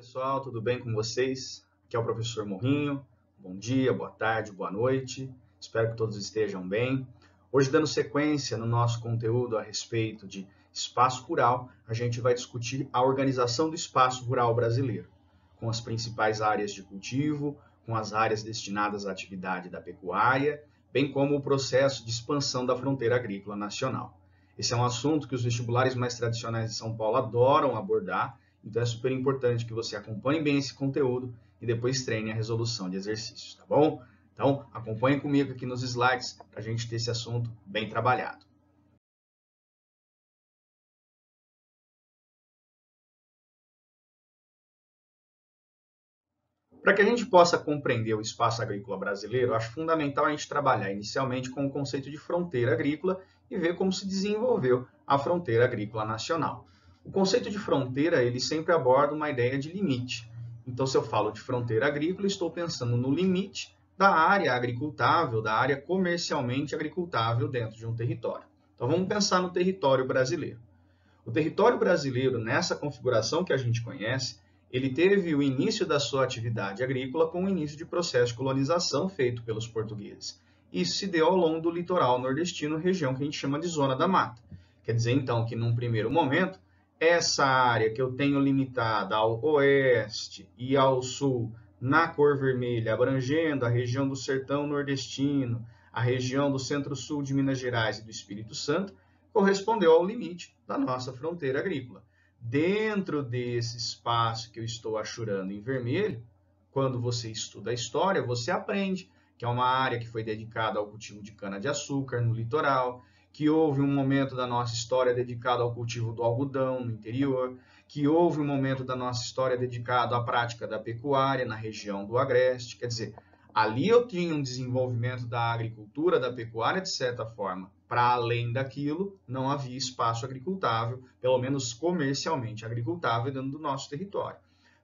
pessoal, tudo bem com vocês? Aqui é o professor Morrinho. Bom dia, boa tarde, boa noite. Espero que todos estejam bem. Hoje, dando sequência no nosso conteúdo a respeito de espaço rural, a gente vai discutir a organização do espaço rural brasileiro, com as principais áreas de cultivo, com as áreas destinadas à atividade da pecuária, bem como o processo de expansão da fronteira agrícola nacional. Esse é um assunto que os vestibulares mais tradicionais de São Paulo adoram abordar. Então, é super importante que você acompanhe bem esse conteúdo e depois treine a resolução de exercícios, tá bom? Então, acompanhe comigo aqui nos slides para a gente ter esse assunto bem trabalhado. Para que a gente possa compreender o espaço agrícola brasileiro, acho fundamental a gente trabalhar inicialmente com o conceito de fronteira agrícola e ver como se desenvolveu a fronteira agrícola nacional. O conceito de fronteira, ele sempre aborda uma ideia de limite. Então, se eu falo de fronteira agrícola, estou pensando no limite da área agricultável, da área comercialmente agricultável dentro de um território. Então, vamos pensar no território brasileiro. O território brasileiro, nessa configuração que a gente conhece, ele teve o início da sua atividade agrícola com o início de processo de colonização feito pelos portugueses. Isso se deu ao longo do litoral nordestino, região que a gente chama de Zona da Mata. Quer dizer, então, que num primeiro momento, essa área que eu tenho limitada ao oeste e ao sul, na cor vermelha, abrangendo a região do sertão nordestino, a região do centro-sul de Minas Gerais e do Espírito Santo, correspondeu ao limite da nossa fronteira agrícola. Dentro desse espaço que eu estou achurando em vermelho, quando você estuda a história, você aprende que é uma área que foi dedicada ao cultivo de cana-de-açúcar no litoral, que houve um momento da nossa história dedicado ao cultivo do algodão no interior, que houve um momento da nossa história dedicado à prática da pecuária na região do Agreste. Quer dizer, ali eu tinha um desenvolvimento da agricultura, da pecuária, de certa forma. Para além daquilo, não havia espaço agricultável, pelo menos comercialmente agricultável, dentro do nosso território.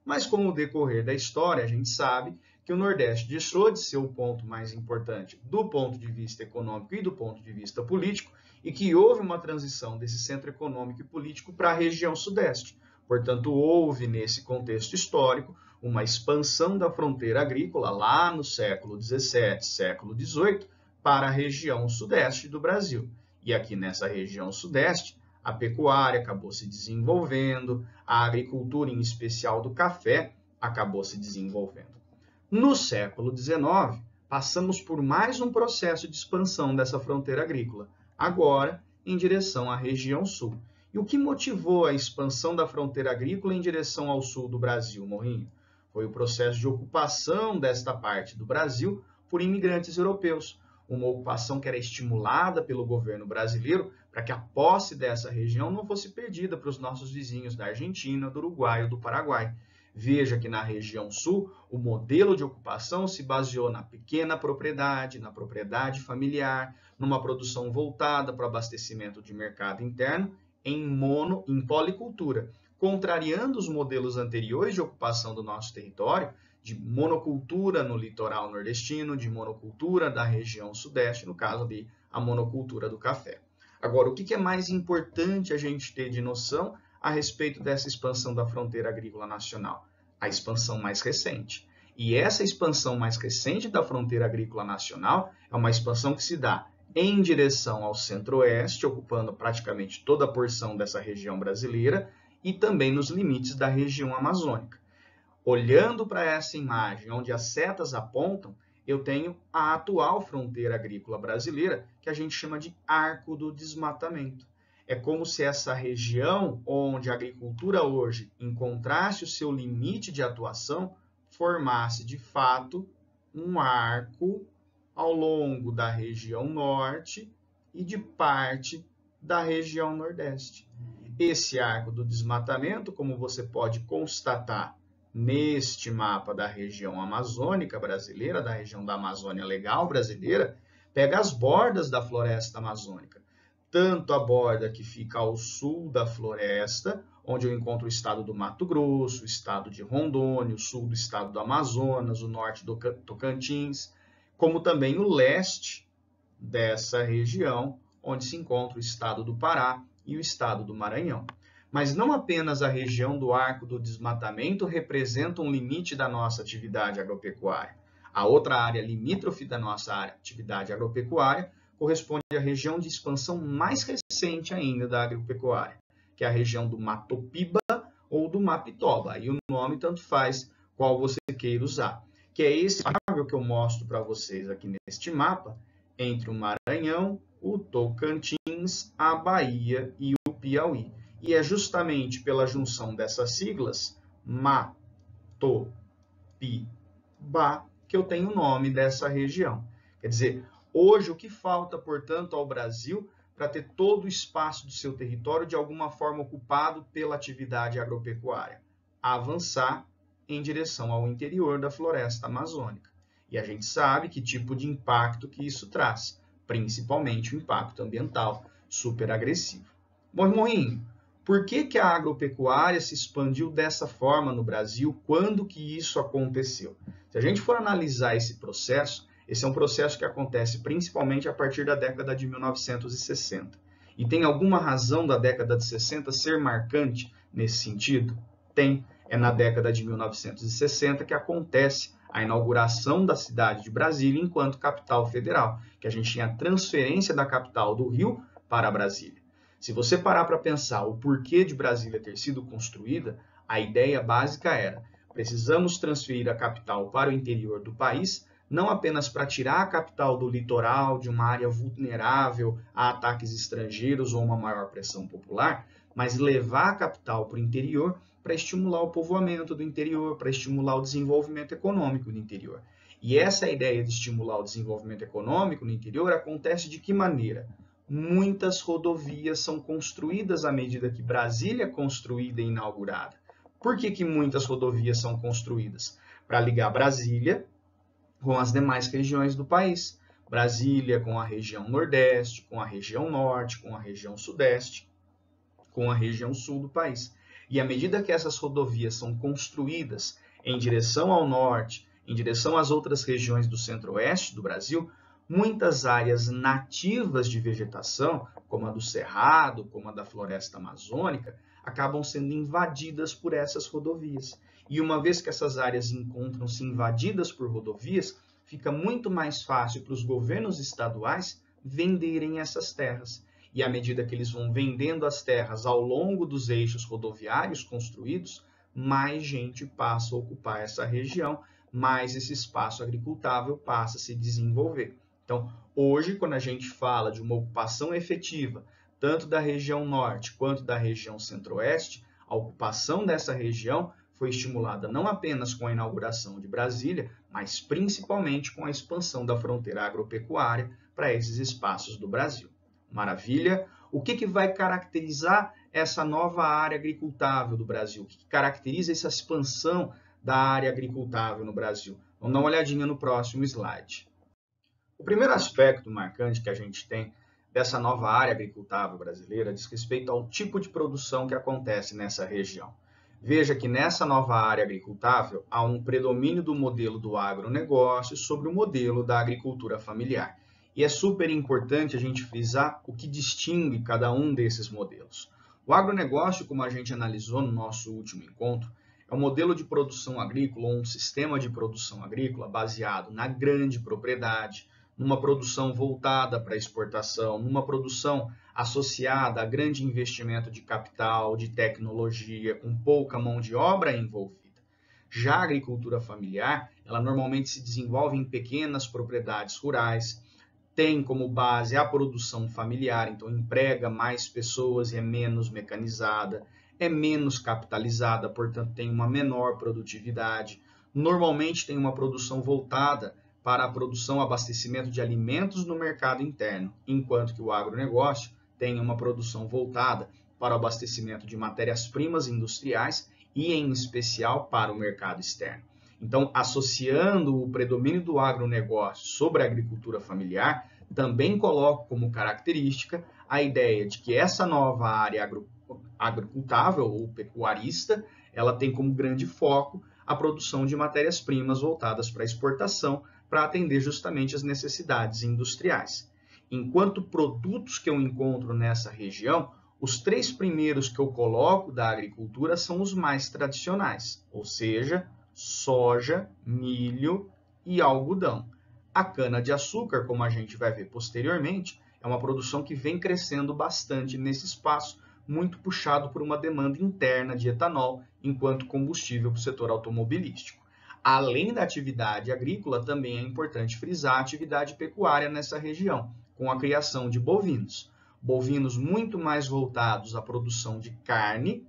Mas com o decorrer da história, a gente sabe que o Nordeste deixou de ser o ponto mais importante do ponto de vista econômico e do ponto de vista político, e que houve uma transição desse centro econômico e político para a região Sudeste. Portanto, houve, nesse contexto histórico, uma expansão da fronteira agrícola lá no século XVII, século XVIII, para a região Sudeste do Brasil. E aqui nessa região Sudeste, a pecuária acabou se desenvolvendo, a agricultura, em especial do café, acabou se desenvolvendo. No século XIX, passamos por mais um processo de expansão dessa fronteira agrícola, agora em direção à região sul. E o que motivou a expansão da fronteira agrícola em direção ao sul do Brasil, Morrinho? Foi o processo de ocupação desta parte do Brasil por imigrantes europeus, uma ocupação que era estimulada pelo governo brasileiro para que a posse dessa região não fosse perdida para os nossos vizinhos da Argentina, do Uruguai ou do Paraguai. Veja que na região sul, o modelo de ocupação se baseou na pequena propriedade, na propriedade familiar, numa produção voltada para o abastecimento de mercado interno em policultura, contrariando os modelos anteriores de ocupação do nosso território, de monocultura no litoral nordestino, de monocultura da região sudeste, no caso de a monocultura do café. Agora, o que é mais importante a gente ter de noção a respeito dessa expansão da fronteira agrícola nacional? A expansão mais recente. E essa expansão mais recente da fronteira agrícola nacional é uma expansão que se dá em direção ao centro-oeste, ocupando praticamente toda a porção dessa região brasileira, e também nos limites da região amazônica. Olhando para essa imagem, onde as setas apontam, eu tenho a atual fronteira agrícola brasileira, que a gente chama de Arco do Desmatamento. É como se essa região onde a agricultura hoje encontrasse o seu limite de atuação, formasse de fato um arco ao longo da região norte e de parte da região nordeste. Esse arco do desmatamento, como você pode constatar neste mapa da região amazônica brasileira, da região da Amazônia Legal brasileira, pega as bordas da floresta amazônica. Tanto a borda que fica ao sul da floresta, onde eu encontro o estado do Mato Grosso, o estado de Rondônia, o sul do estado do Amazonas, o norte do Tocantins, como também o leste dessa região, onde se encontra o estado do Pará e o estado do Maranhão. Mas não apenas a região do Arco do Desmatamento representa um limite da nossa atividade agropecuária. A outra área limítrofe da nossa atividade agropecuária corresponde à região de expansão mais recente ainda da agropecuária, que é a região do Matopiba ou do Mapitoba. Aí o nome tanto faz qual você queira usar, que é esse que eu mostro para vocês aqui neste mapa, entre o Maranhão, o Tocantins, a Bahia e o Piauí. E é justamente pela junção dessas siglas, Matopiba, que eu tenho o nome dessa região. Quer dizer, hoje o que falta, portanto, ao Brasil para ter todo o espaço do seu território de alguma forma ocupado pela atividade agropecuária? Avançar em direção ao interior da floresta amazônica. E a gente sabe que tipo de impacto que isso traz, principalmente o impacto ambiental super agressivo. Mormoinho, por que a agropecuária se expandiu dessa forma no Brasil? Quando que isso aconteceu? Se a gente for analisar esse processo, esse é um processo que acontece principalmente a partir da década de 1960. E tem alguma razão da década de 60 ser marcante nesse sentido? Tem. É na década de 1960 que acontece a inauguração da cidade de Brasília enquanto capital federal, que a gente tinha a transferência da capital do Rio para Brasília. Se você parar para pensar o porquê de Brasília ter sido construída, a ideia básica era: precisamos transferir a capital para o interior do país, não apenas para tirar a capital do litoral, de uma área vulnerável a ataques estrangeiros ou uma maior pressão popular, mas levar a capital para o interior para estimular o povoamento do interior, para estimular o desenvolvimento econômico do interior. E essa ideia de estimular o desenvolvimento econômico no interior acontece de que maneira? Muitas rodovias são construídas à medida que Brasília é construída e inaugurada. Por que muitas rodovias são construídas? Para ligar Brasília com as demais regiões do país. Brasília com a região Nordeste, com a região Norte, com a região Sudeste, com a região Sul do país. E à medida que essas rodovias são construídas em direção ao norte, em direção às outras regiões do centro-oeste do Brasil, muitas áreas nativas de vegetação, como a do Cerrado, como a da floresta amazônica, acabam sendo invadidas por essas rodovias. E uma vez que essas áreas encontram-se invadidas por rodovias, fica muito mais fácil para os governos estaduais venderem essas terras. E à medida que eles vão vendendo as terras ao longo dos eixos rodoviários construídos, mais gente passa a ocupar essa região, mais esse espaço agricultável passa a se desenvolver. Então, hoje, quando a gente fala de uma ocupação efetiva, tanto da região norte quanto da região centro-oeste, a ocupação dessa região foi estimulada não apenas com a inauguração de Brasília, mas principalmente com a expansão da fronteira agropecuária para esses espaços do Brasil. Maravilha? O que vai caracterizar essa nova área agricultável do Brasil? O que caracteriza essa expansão da área agricultável no Brasil? Vamos dar uma olhadinha no próximo slide. O primeiro aspecto marcante que a gente tem dessa nova área agricultável brasileira diz respeito ao tipo de produção que acontece nessa região. Veja que nessa nova área agricultável há um predomínio do modelo do agronegócio sobre o modelo da agricultura familiar. E é super importante a gente frisar o que distingue cada um desses modelos. O agronegócio, como a gente analisou no nosso último encontro, é um modelo de produção agrícola ou um sistema de produção agrícola baseado na grande propriedade, numa produção voltada para a exportação, numa produção associada a grande investimento de capital, de tecnologia, com pouca mão de obra envolvida. Já a agricultura familiar, ela normalmente se desenvolve em pequenas propriedades rurais, tem como base a produção familiar, então emprega mais pessoas e é menos mecanizada, é menos capitalizada, portanto tem uma menor produtividade. Normalmente tem uma produção voltada para a produção e abastecimento de alimentos no mercado interno, enquanto que o agronegócio tem uma produção voltada para o abastecimento de matérias-primas industriais e, em especial, para o mercado externo. Então, associando o predomínio do agronegócio sobre a agricultura familiar, também coloco como característica a ideia de que essa nova área agricultável ou pecuarista, ela tem como grande foco a produção de matérias-primas voltadas para a exportação, para atender justamente as necessidades industriais. Enquanto produtos que eu encontro nessa região, Os 3 primeiros que eu coloco da agricultura são os mais tradicionais, ou seja, soja, milho e algodão. A cana-de-açúcar, como a gente vai ver posteriormente, é uma produção que vem crescendo bastante nesse espaço, muito puxado por uma demanda interna de etanol enquanto combustível para o setor automobilístico. Além da atividade agrícola, também é importante frisar a atividade pecuária nessa região, com a criação de bovinos. Bovinos muito mais voltados à produção de carne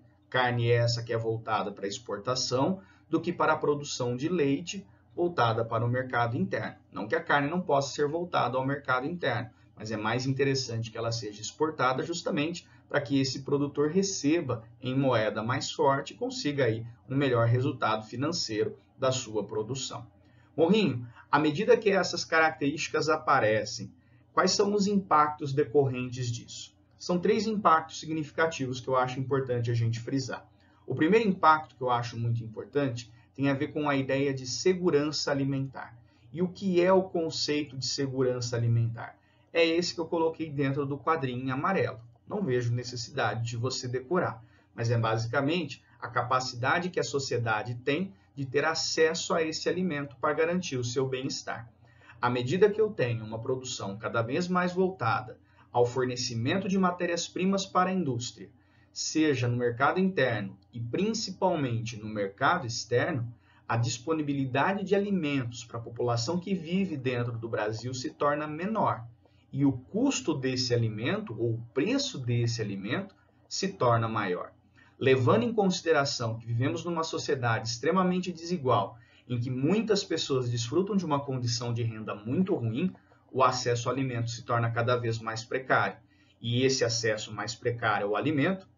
essa que é voltada para exportação, do que para a produção de leite, voltada para o mercado interno. Não que a carne não possa ser voltada ao mercado interno, mas é mais interessante que ela seja exportada justamente para que esse produtor receba em moeda mais forte e consiga aí um melhor resultado financeiro da sua produção. Morrinho, à medida que essas características aparecem, quais são os impactos decorrentes disso? São 3 impactos significativos que eu acho importante a gente frisar. O primeiro impacto que eu acho muito importante tem a ver com a ideia de segurança alimentar. E o que é o conceito de segurança alimentar? É esse que eu coloquei dentro do quadrinho em amarelo. Não vejo necessidade de você decorar, mas é basicamente a capacidade que a sociedade tem de ter acesso a esse alimento para garantir o seu bem-estar. À medida que eu tenho uma produção cada vez mais voltada ao fornecimento de matérias-primas para a indústria, seja no mercado interno e principalmente no mercado externo, a disponibilidade de alimentos para a população que vive dentro do Brasil se torna menor. E o custo desse alimento, ou o preço desse alimento, se torna maior. Levando em consideração que vivemos numa sociedade extremamente desigual, em que muitas pessoas desfrutam de uma condição de renda muito ruim, o acesso ao alimento se torna cada vez mais precário. E esse acesso mais precário ao alimento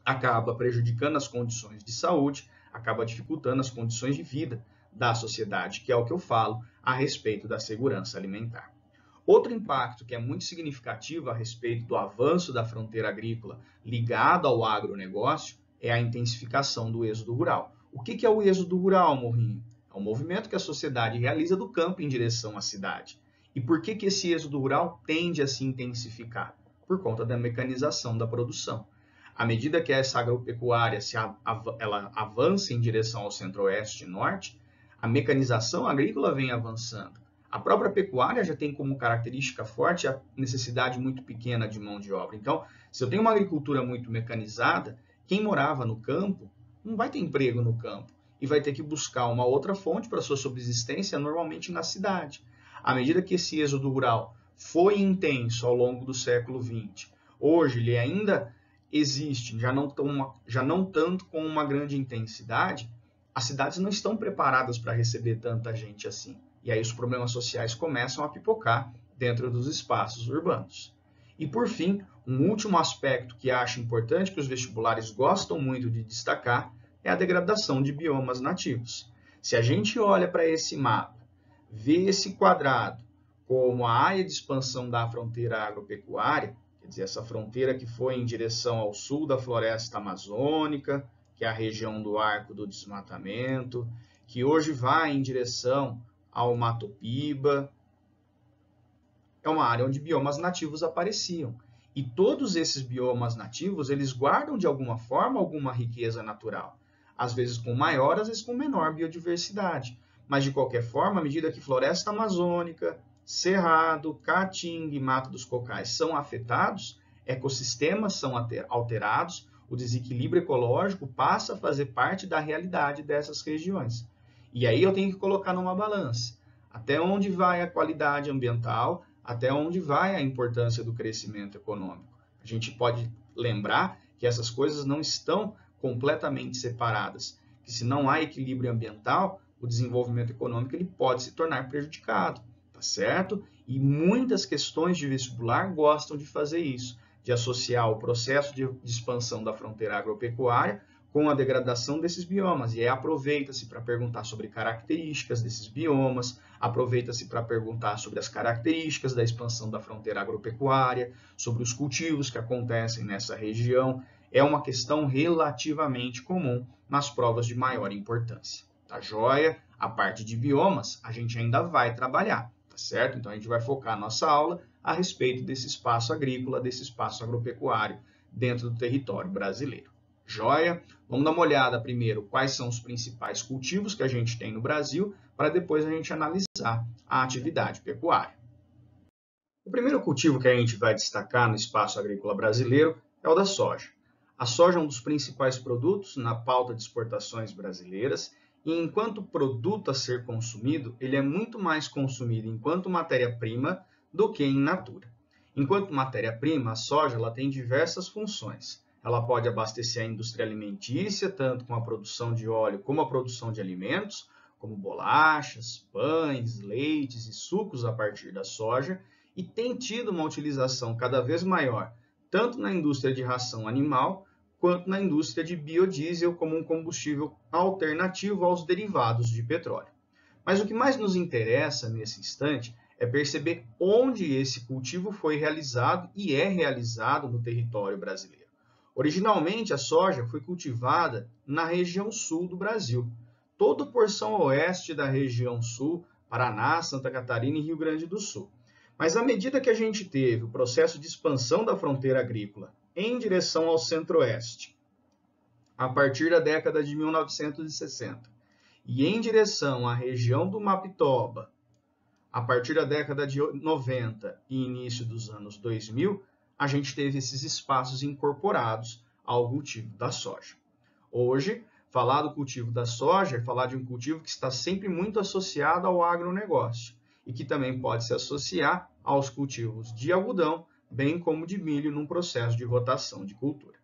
acaba prejudicando as condições de saúde, acaba dificultando as condições de vida da sociedade, que é o que eu falo a respeito da segurança alimentar. Outro impacto que é muito significativo a respeito do avanço da fronteira agrícola ligado ao agronegócio é a intensificação do êxodo rural. O que é o êxodo rural, Morrinho? É um movimento que a sociedade realiza do campo em direção à cidade. E por que esse êxodo rural tende a se intensificar? Por conta da mecanização da produção. À medida que essa agropecuária ela avança em direção ao centro-oeste e norte, a mecanização agrícola vem avançando. A própria pecuária já tem como característica forte a necessidade muito pequena de mão de obra. Então, se eu tenho uma agricultura muito mecanizada, quem morava no campo não vai ter emprego no campo e vai ter que buscar uma outra fonte para sua subsistência, normalmente na cidade. À medida que esse êxodo rural foi intenso ao longo do século XX, hoje ele ainda existe, já não tanto com uma grande intensidade, as cidades não estão preparadas para receber tanta gente assim. E aí os problemas sociais começam a pipocar dentro dos espaços urbanos. E por fim, um último aspecto que acho importante, que os vestibulares gostam muito de destacar, é a degradação de biomas nativos. Se a gente olha para esse mapa, vê esse quadrado como a área de expansão da fronteira agropecuária, quer dizer, essa fronteira que foi em direção ao sul da floresta amazônica, que é a região do Arco do Desmatamento, que hoje vai em direção ao Mato Piba, é uma área onde biomas nativos apareciam. E todos esses biomas nativos, eles guardam de alguma forma alguma riqueza natural. Às vezes com maior, às vezes com menor biodiversidade. Mas de qualquer forma, à medida que floresta amazônica, cerrado, caatinga e mato dos cocais são afetados, ecossistemas são alterados, o desequilíbrio ecológico passa a fazer parte da realidade dessas regiões. E aí eu tenho que colocar numa balança até onde vai a qualidade ambiental, até onde vai a importância do crescimento econômico. A gente pode lembrar que essas coisas não estão completamente separadas, que se não há equilíbrio ambiental, o desenvolvimento econômico ele pode se tornar prejudicado, tá certo? E muitas questões de vestibular gostam de fazer isso, de associar o processo de expansão da fronteira agropecuária com a degradação desses biomas. E aí aproveita-se para perguntar sobre características desses biomas, aproveita-se para perguntar sobre as características da expansão da fronteira agropecuária, sobre os cultivos que acontecem nessa região. É uma questão relativamente comum nas provas de maior importância. Tá joia? A parte de biomas a gente ainda vai trabalhar, tá certo? Então a gente vai focar a nossa aula a respeito desse espaço agrícola, desse espaço agropecuário dentro do território brasileiro. Joia? Vamos dar uma olhada primeiro quais são os principais cultivos que a gente tem no Brasil, para depois a gente analisar a atividade pecuária. O primeiro cultivo que a gente vai destacar no espaço agrícola brasileiro é o da soja. A soja é um dos principais produtos na pauta de exportações brasileiras e, enquanto produto a ser consumido, ele é muito mais consumido enquanto matéria-prima do que in natura. Enquanto matéria-prima, a soja ela tem diversas funções. Ela pode abastecer a indústria alimentícia, tanto com a produção de óleo como a produção de alimentos, como bolachas, pães, leites e sucos a partir da soja, e tem tido uma utilização cada vez maior, tanto na indústria de ração animal, quanto na indústria de biodiesel como um combustível alternativo aos derivados de petróleo. Mas o que mais nos interessa nesse instante é perceber onde esse cultivo foi realizado e é realizado no território brasileiro. Originalmente, a soja foi cultivada na região sul do Brasil, toda a porção oeste da região sul, Paraná, Santa Catarina e Rio Grande do Sul. Mas à medida que a gente teve o processo de expansão da fronteira agrícola em direção ao centro-oeste, a partir da década de 1960, e em direção à região do Mapitoba, a partir da década de 90 e início dos anos 2000, a gente teve esses espaços incorporados ao cultivo da soja. Hoje, falar do cultivo da soja é falar de um cultivo que está sempre muito associado ao agronegócio e que também pode se associar aos cultivos de algodão, bem como de milho num processo de rotação de cultura.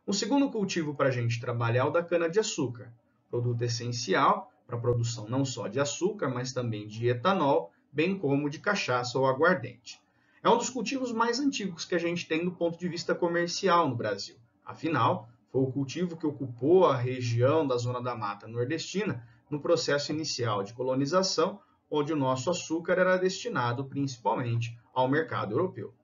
Um segundo cultivo para a gente trabalhar é o da cana-de-açúcar, produto essencial para a produção não só de açúcar, mas também de etanol, bem como de cachaça ou aguardente. É um dos cultivos mais antigos que a gente tem do ponto de vista comercial no Brasil. Afinal, foi o cultivo que ocupou a região da Zona da Mata Nordestina no processo inicial de colonização, onde o nosso açúcar era destinado principalmente ao mercado europeu.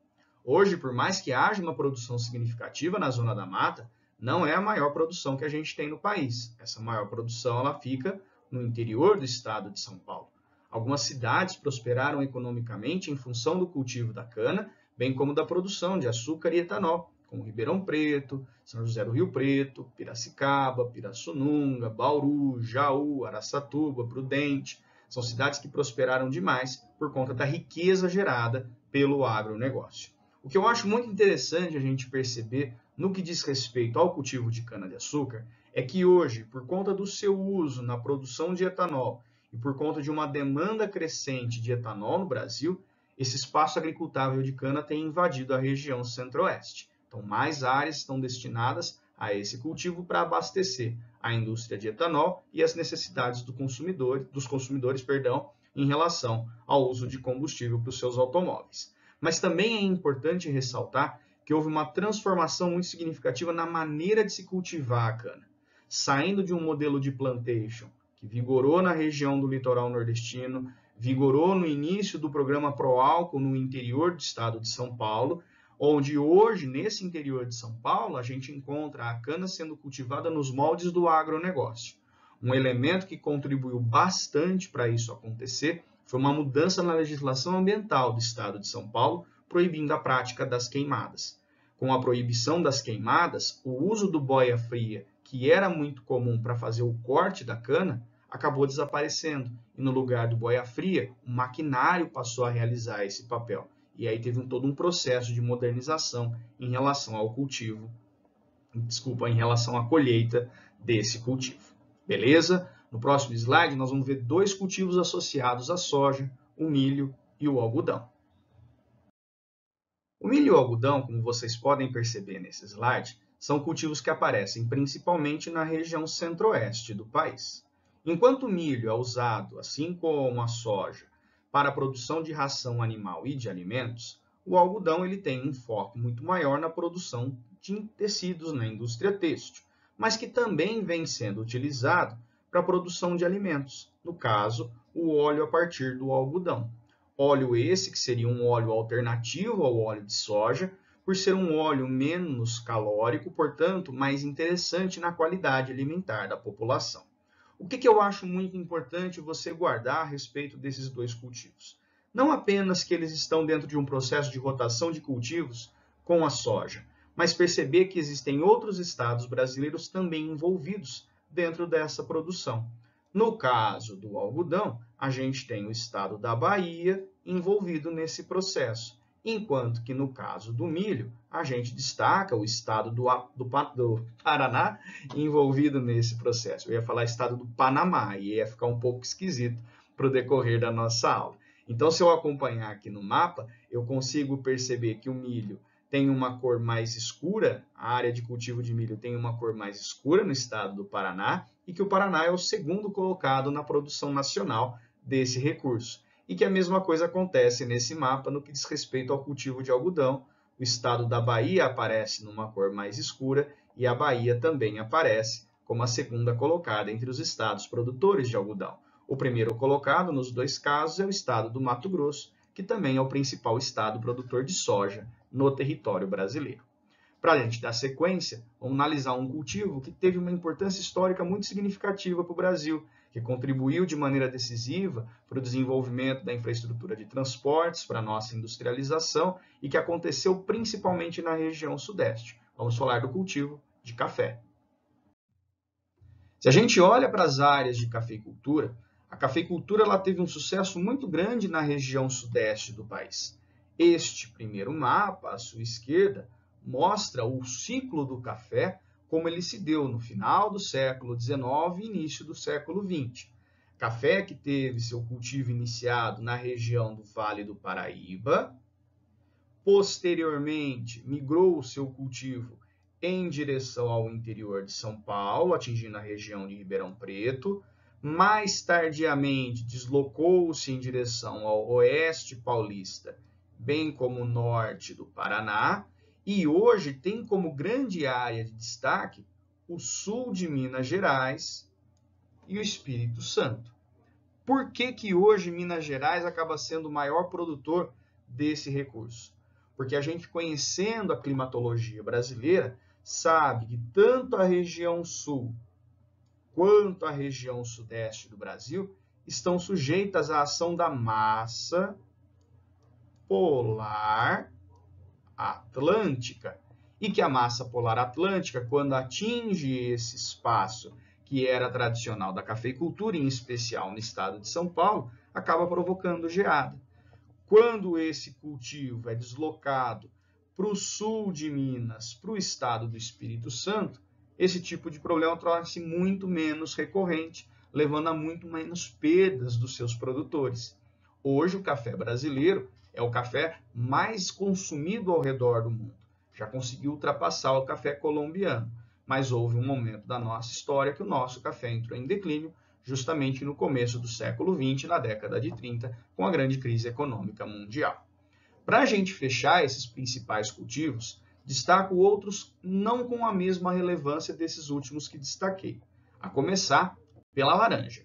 Hoje, por mais que haja uma produção significativa na Zona da Mata, não é a maior produção que a gente tem no país. Essa maior produção ela fica no interior do estado de São Paulo. Algumas cidades prosperaram economicamente em função do cultivo da cana, bem como da produção de açúcar e etanol, como Ribeirão Preto, São José do Rio Preto, Piracicaba, Pirassununga, Bauru, Jaú, Araçatuba, Prudente. São cidades que prosperaram demais por conta da riqueza gerada pelo agronegócio. O que eu acho muito interessante a gente perceber no que diz respeito ao cultivo de cana-de-açúcar é que hoje, por conta do seu uso na produção de etanol e por conta de uma demanda crescente de etanol no Brasil, esse espaço agricultável de cana tem invadido a região centro-oeste. Então, mais áreas estão destinadas a esse cultivo para abastecer a indústria de etanol e as necessidades dos consumidores, em relação ao uso de combustível para os seus automóveis. Mas também é importante ressaltar que houve uma transformação muito significativa na maneira de se cultivar a cana, saindo de um modelo de plantation que vigorou na região do litoral nordestino, vigorou no início do programa Proálcool no interior do estado de São Paulo, onde hoje, nesse interior de São Paulo, a gente encontra a cana sendo cultivada nos moldes do agronegócio. Um elemento que contribuiu bastante para isso acontecer foi uma mudança na legislação ambiental do estado de São Paulo, proibindo a prática das queimadas. Com a proibição das queimadas, o uso do boia fria, que era muito comum para fazer o corte da cana, acabou desaparecendo. E no lugar do boia fria, o maquinário passou a realizar esse papel. E aí teve todo um processo de modernização em relação ao cultivo, em relação à colheita desse cultivo. Beleza? No próximo slide, nós vamos ver dois cultivos associados à soja, o milho e o algodão. O milho e o algodão, como vocês podem perceber nesse slide, são cultivos que aparecem principalmente na região centro-oeste do país. Enquanto o milho é usado, assim como a soja, para a produção de ração animal e de alimentos, o algodão ele tem um foco muito maior na produção de tecidos na indústria têxtil, mas que também vem sendo utilizado para a produção de alimentos, no caso, o óleo a partir do algodão. Óleo esse que seria um óleo alternativo ao óleo de soja, por ser um óleo menos calórico, portanto, mais interessante na qualidade alimentar da população. O que eu acho muito importante você guardar a respeito desses dois cultivos? Não apenas que eles estão dentro de um processo de rotação de cultivos com a soja, mas perceber que existem outros estados brasileiros também envolvidos dentro dessa produção. No caso do algodão, a gente tem o estado da Bahia envolvido nesse processo, enquanto que no caso do milho, a gente destaca o estado do Paraná envolvido nesse processo. Eu ia falar estado do Panamá, e ia ficar um pouco esquisito para o decorrer da nossa aula. Então, se eu acompanhar aqui no mapa, eu consigo perceber que o milho tem uma cor mais escura, a área de cultivo de milho tem uma cor mais escura no estado do Paraná, e que o Paraná é o segundo colocado na produção nacional desse recurso. E que a mesma coisa acontece nesse mapa no que diz respeito ao cultivo de algodão. O estado da Bahia aparece numa cor mais escura e a Bahia também aparece como a segunda colocada entre os estados produtores de algodão. O primeiro colocado nos dois casos é o estado do Mato Grosso, que também é o principal estado produtor de soja no território brasileiro. Para a gente dar sequência, vamos analisar um cultivo que teve uma importância histórica muito significativa para o Brasil, que contribuiu de maneira decisiva para o desenvolvimento da infraestrutura de transportes, para a nossa industrialização e que aconteceu principalmente na região sudeste. Vamos falar do cultivo de café. Se a gente olha para as áreas de cafeicultura, a cafeicultura ela teve um sucesso muito grande na região sudeste do país. Este primeiro mapa, à sua esquerda, mostra o ciclo do café como ele se deu no final do século XIX e início do século XX. Café que teve seu cultivo iniciado na região do Vale do Paraíba, posteriormente migrou o seu cultivo em direção ao interior de São Paulo, atingindo a região de Ribeirão Preto. Mais tardiamente, deslocou-se em direção ao oeste paulista, bem como o norte do Paraná, e hoje tem como grande área de destaque o sul de Minas Gerais e o Espírito Santo. Por que hoje Minas Gerais acaba sendo o maior produtor desse recurso? Porque a gente, conhecendo a climatologia brasileira, sabe que tanto a região sul quanto a região sudeste do Brasil estão sujeitas à ação da massa polar atlântica. E que a massa polar atlântica, quando atinge esse espaço que era tradicional da cafeicultura, em especial no estado de São Paulo, acaba provocando geada. Quando esse cultivo é deslocado para o sul de Minas, para o estado do Espírito Santo, esse tipo de problema torna-se muito menos recorrente, levando a muito menos perdas dos seus produtores. Hoje, o café brasileiro é o café mais consumido ao redor do mundo. Já conseguiu ultrapassar o café colombiano, mas houve um momento da nossa história que o nosso café entrou em declínio, justamente no começo do século XX, na década de 30, com a grande crise econômica mundial. Para a gente fechar esses principais cultivos, destaco outros não com a mesma relevância desses últimos que destaquei, a começar pela laranja.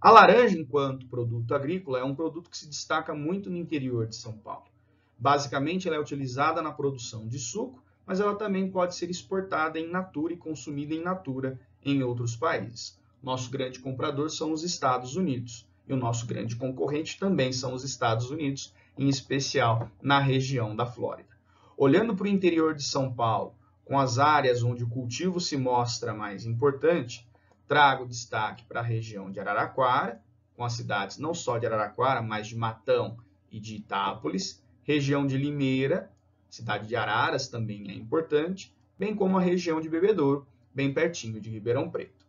A laranja, enquanto produto agrícola, é um produto que se destaca muito no interior de São Paulo. Basicamente, ela é utilizada na produção de suco, mas ela também pode ser exportada em natura e consumida em natura em outros países. Nosso grande comprador são os Estados Unidos, e o nosso grande concorrente também são os Estados Unidos, em especial na região da Flórida. Olhando para o interior de São Paulo, com as áreas onde o cultivo se mostra mais importante, trago destaque para a região de Araraquara, com as cidades não só de Araraquara, mas de Matão e de Itápolis, região de Limeira, cidade de Araras também é importante, bem como a região de Bebedouro, bem pertinho de Ribeirão Preto.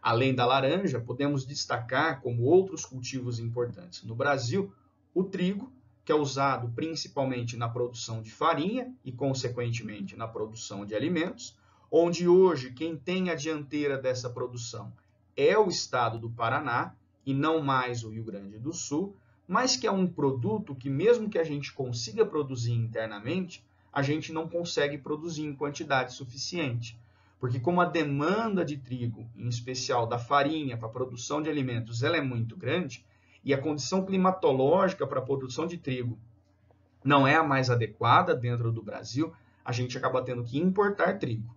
Além da laranja, podemos destacar como outros cultivos importantes no Brasil, o trigo, que é usado principalmente na produção de farinha e, consequentemente, na produção de alimentos, onde hoje quem tem a dianteira dessa produção é o estado do Paraná e não mais o Rio Grande do Sul, mas que é um produto que, mesmo que a gente consiga produzir internamente, a gente não consegue produzir em quantidade suficiente. Porque como a demanda de trigo, em especial da farinha para a produção de alimentos, ela é muito grande, e a condição climatológica para a produção de trigo não é a mais adequada dentro do Brasil, a gente acaba tendo que importar trigo,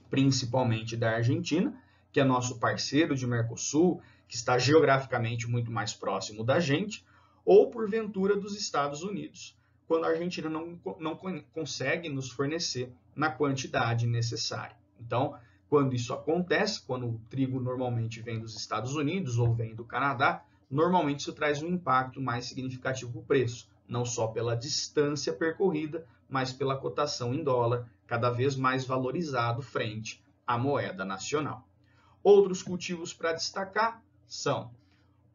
principalmente da Argentina, que é nosso parceiro de Mercosul, que está geograficamente muito mais próximo da gente, ou porventura dos Estados Unidos, quando a Argentina não consegue nos fornecer na quantidade necessária. Então, quando isso acontece, quando o trigo normalmente vem dos Estados Unidos ou vem do Canadá, normalmente isso traz um impacto mais significativo para o preço, não só pela distância percorrida, mas pela cotação em dólar, cada vez mais valorizado frente à moeda nacional. Outros cultivos para destacar são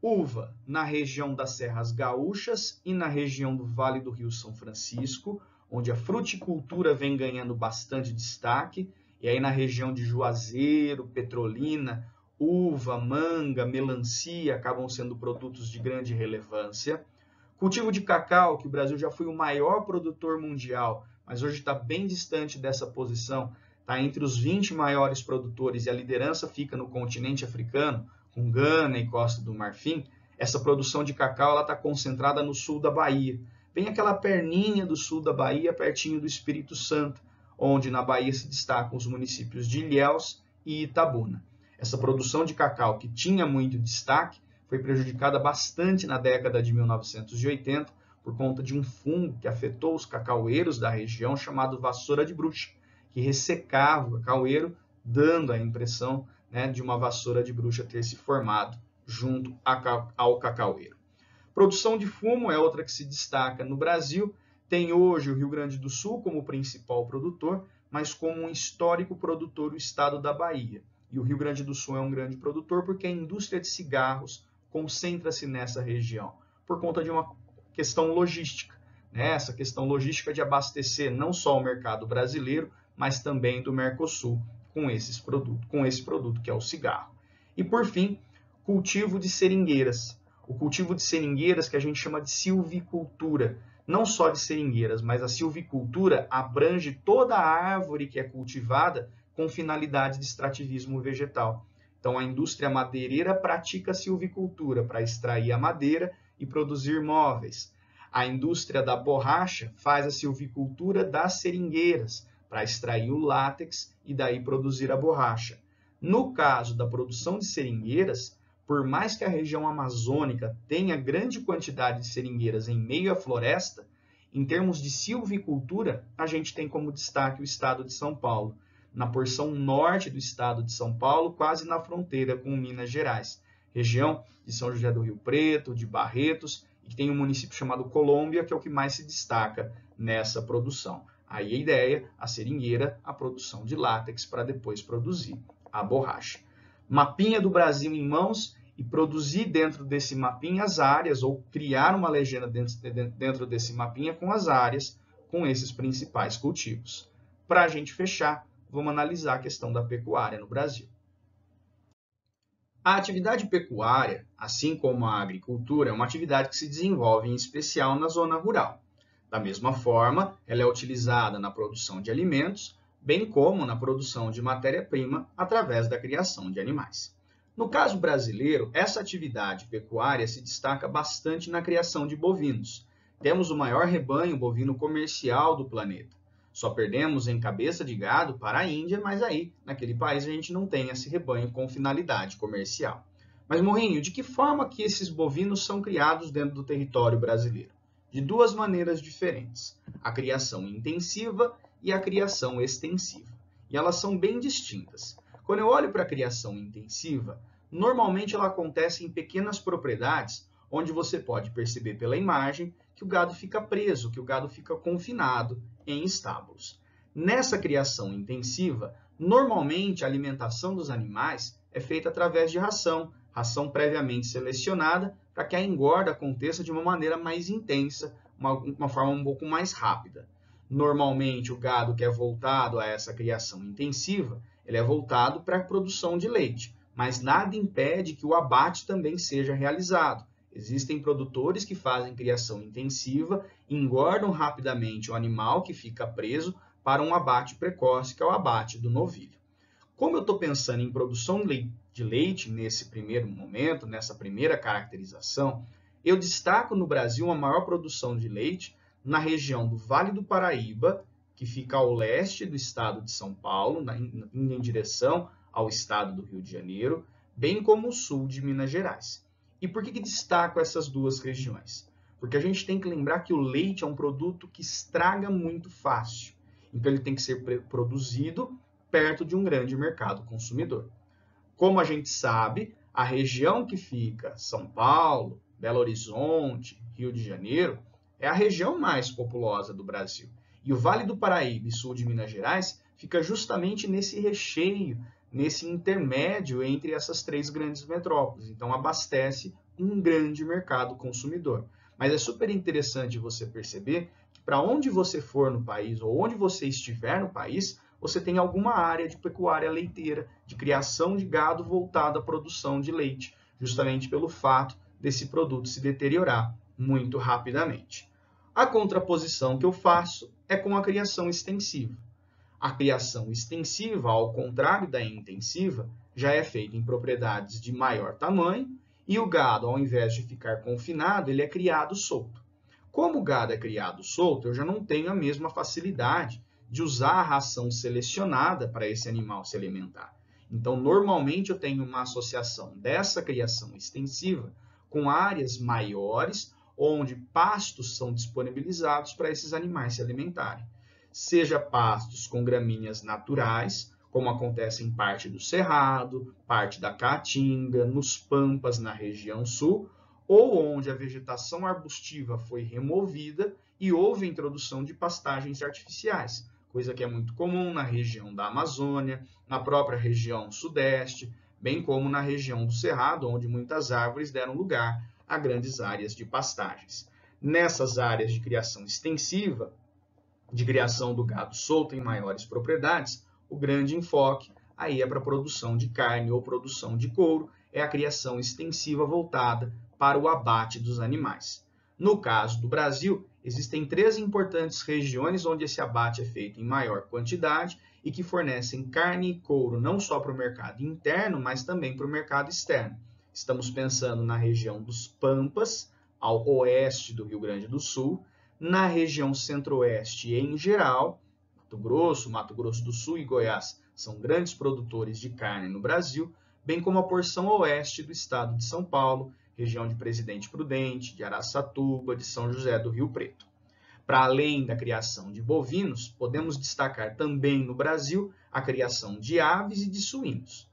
uva na região das Serras Gaúchas e na região do Vale do Rio São Francisco, onde a fruticultura vem ganhando bastante destaque, e aí na região de Juazeiro, Petrolina, uva, manga, melancia acabam sendo produtos de grande relevância. Cultivo de cacau, que o Brasil já foi o maior produtor mundial, mas hoje está bem distante dessa posição, está entre os 20 maiores produtores e a liderança fica no continente africano, com Gana e Costa do Marfim. Essa produção de cacau está concentrada no sul da Bahia. Bem aquela perninha do sul da Bahia, pertinho do Espírito Santo, onde na Bahia se destacam os municípios de Ilhéus e Itabuna. Essa produção de cacau, que tinha muito destaque, foi prejudicada bastante na década de 1980 por conta de um fungo que afetou os cacaueiros da região, chamado vassoura de bruxa, que ressecava o cacaueiro, dando a impressão de uma vassoura de bruxa ter se formado junto ao cacaueiro. Produção de fumo é outra que se destaca no Brasil. Tem hoje o Rio Grande do Sul como principal produtor, mas como um histórico produtor o estado da Bahia. E o Rio Grande do Sul é um grande produtor porque a indústria de cigarros concentra-se nessa região, por conta de uma questão logística. Essa questão logística de abastecer não só o mercado brasileiro, mas também do Mercosul, com esse produto que é o cigarro. E por fim, cultivo de seringueiras. O cultivo de seringueiras que a gente chama de silvicultura. Não só de seringueiras, mas a silvicultura abrange toda a árvore que é cultivada com finalidade de extrativismo vegetal. Então a indústria madeireira pratica a silvicultura para extrair a madeira e produzir móveis. A indústria da borracha faz a silvicultura das seringueiras, para extrair o látex e daí produzir a borracha. No caso da produção de seringueiras, por mais que a região amazônica tenha grande quantidade de seringueiras em meio à floresta, em termos de silvicultura, a gente tem como destaque o estado de São Paulo, na porção norte do estado de São Paulo, quase na fronteira com Minas Gerais, região de São José do Rio Preto, de Barretos, e que tem um município chamado Colômbia, que é o que mais se destaca nessa produção. Aí a ideia, a seringueira, a produção de látex para depois produzir a borracha. Mapinha do Brasil em mãos e produzir dentro desse mapinha as áreas, ou criar uma legenda dentro desse mapinha com as áreas, com esses principais cultivos. Para a gente fechar, vamos analisar a questão da pecuária no Brasil. A atividade pecuária, assim como a agricultura, é uma atividade que se desenvolve em especial na zona rural. Da mesma forma, ela é utilizada na produção de alimentos, bem como na produção de matéria-prima através da criação de animais. No caso brasileiro, essa atividade pecuária se destaca bastante na criação de bovinos. Temos o maior rebanho bovino comercial do planeta. Só perdemos em cabeça de gado para a Índia, mas aí, naquele país, a gente não tem esse rebanho com finalidade comercial. Mas, Morrinho, de que forma que esses bovinos são criados dentro do território brasileiro? De duas maneiras diferentes, a criação intensiva e a criação extensiva. E elas são bem distintas. Quando eu olho para a criação intensiva, normalmente ela acontece em pequenas propriedades, onde você pode perceber pela imagem que o gado fica preso, que o gado fica confinado em estábulos. Nessa criação intensiva, normalmente a alimentação dos animais é feita através de ração previamente selecionada, para que a engorda aconteça de uma maneira mais intensa, uma forma um pouco mais rápida. Normalmente, o gado que é voltado a essa criação intensiva, ele é voltado para a produção de leite, mas nada impede que o abate também seja realizado. Existem produtores que fazem criação intensiva, engordam rapidamente o animal que fica preso para um abate precoce, que é o abate do novilho. Como eu estou pensando em produção de leite nesse primeiro momento, nessa primeira caracterização, eu destaco no Brasil uma maior produção de leite na região do Vale do Paraíba, que fica ao leste do estado de São Paulo, indo em direção ao estado do Rio de Janeiro, bem como o sul de Minas Gerais. E por que destaco essas duas regiões? Porque a gente tem que lembrar que o leite é um produto que estraga muito fácil. Então, ele tem que ser produzido perto de um grande mercado consumidor. Como a gente sabe, a região que fica São Paulo, Belo Horizonte, Rio de Janeiro, é a região mais populosa do Brasil. E o Vale do Paraíba e sul de Minas Gerais fica justamente nesse recheio, nesse intermédio entre essas três grandes metrópoles. Então, abastece um grande mercado consumidor. Mas é super interessante você perceber que para onde você for no país, ou onde você estiver no país, você tem alguma área de pecuária leiteira, de criação de gado voltada à produção de leite, justamente pelo fato desse produto se deteriorar muito rapidamente. A contraposição que eu faço é com a criação extensiva. A criação extensiva, ao contrário da intensiva, já é feita em propriedades de maior tamanho e o gado, ao invés de ficar confinado, ele é criado solto. Como o gado é criado solto, eu já não tenho a mesma facilidade de usar a ração selecionada para esse animal se alimentar. Então, normalmente eu tenho uma associação dessa criação extensiva com áreas maiores, onde pastos são disponibilizados para esses animais se alimentarem. Seja pastos com gramíneas naturais, como acontece em parte do Cerrado, parte da Caatinga, nos Pampas, na região sul, ou onde a vegetação arbustiva foi removida e houve a introdução de pastagens artificiais, coisa que é muito comum na região da Amazônia, na própria região sudeste, bem como na região do Cerrado, onde muitas árvores deram lugar a grandes áreas de pastagens. Nessas áreas de criação extensiva, de criação do gado solto em maiores propriedades, o grande enfoque aí é para a produção de carne ou produção de couro, é a criação extensiva voltada para o abate dos animais. No caso do Brasil, existem 3 importantes regiões onde esse abate é feito em maior quantidade e que fornecem carne e couro não só para o mercado interno, mas também para o mercado externo. Estamos pensando na região dos Pampas, ao oeste do Rio Grande do Sul, na região centro-oeste em geral, Mato Grosso do Sul e Goiás são grandes produtores de carne no Brasil, bem como a porção oeste do estado de São Paulo, região de Presidente Prudente, de Araçatuba, de São José do Rio Preto. Para além da criação de bovinos, podemos destacar também no Brasil a criação de aves e de suínos.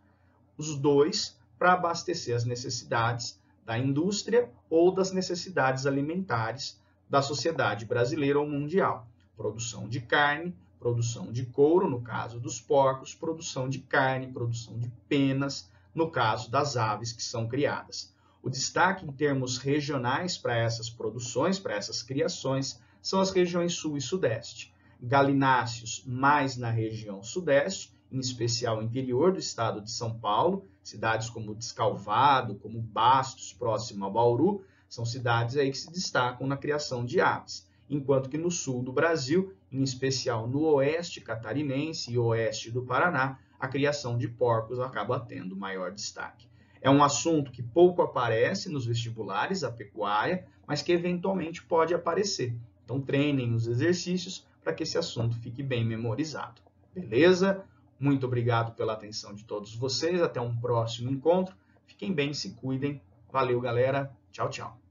Os dois para abastecer as necessidades da indústria ou das necessidades alimentares da sociedade brasileira ou mundial. Produção de carne, produção de couro, no caso dos porcos, produção de carne, produção de penas, no caso das aves que são criadas. O destaque em termos regionais para essas produções, para essas criações, são as regiões sul e sudeste. Galináceos mais na região sudeste, em especial interior do estado de São Paulo, cidades como Descalvado, como Bastos, próximo a Bauru, são cidades aí que se destacam na criação de aves, enquanto que no sul do Brasil, em especial no oeste catarinense e oeste do Paraná, a criação de porcos acaba tendo maior destaque. É um assunto que pouco aparece nos vestibulares, a pecuária, mas que eventualmente pode aparecer. Então treinem os exercícios para que esse assunto fique bem memorizado. Beleza? Muito obrigado pela atenção de todos vocês. Até um próximo encontro. Fiquem bem, se cuidem. Valeu, galera. Tchau, tchau.